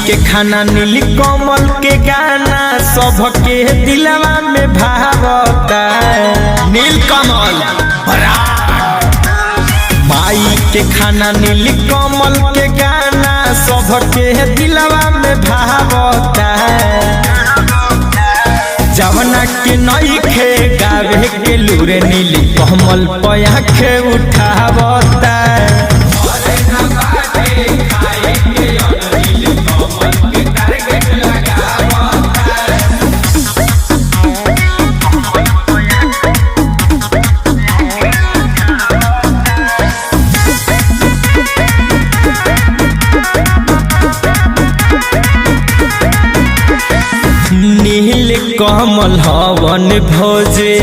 के खाना नीली कमल के गाना सबके दिलवा में भावता। नील कमल माई के खाना नीली कमल के गाना सबके दिलवा में भावता। जवना के नइखे गावे के लूरे नीली कमल पया के उठावता। नील कमल हवन भोजे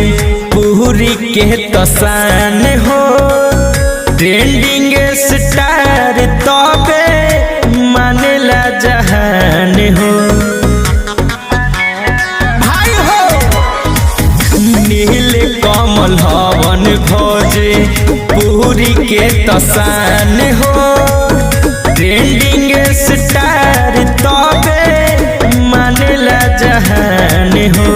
पूरी के तसान हो। ट्रेंडिंग स्टार तबे मानेला जहान हो। भाई हो नील कमल हवन भोजे पूरी के तसान हो। ट्रेंडिंग स्टार तबे मानेला जहान हो।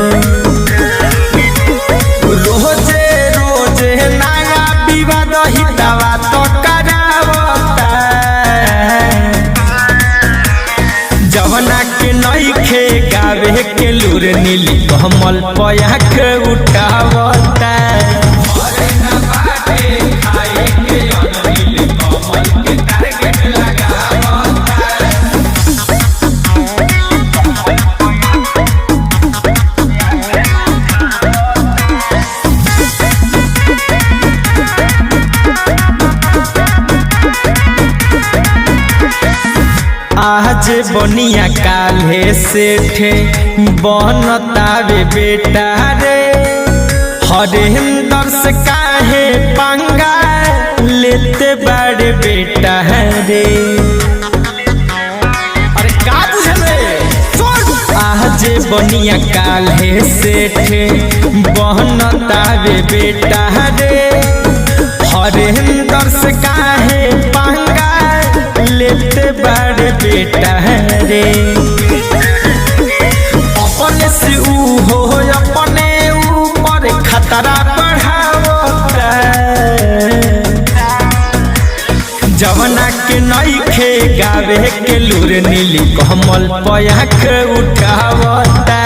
रोजे रोजे नया विवाद हितवा तो करावता। जवना के नइखे गावे के लूर नीली कमल पया के उठावता। आज बनिया काले सेठे बनतावे बेटा रे। हरेंद्र से काहे पंगा लेते बड़े बेटा रे। अरे का बुझले आज बनिया काले सेठे बनतावे बेटा रे। हरेंद्र से काहे पंगा लेते बड़े बेटा रे। अपने से ऊ हो अपने ऊपर खतरा बढ़ावता। जवना के नइखे गावे के लूर नीली कमल पया के उठावता।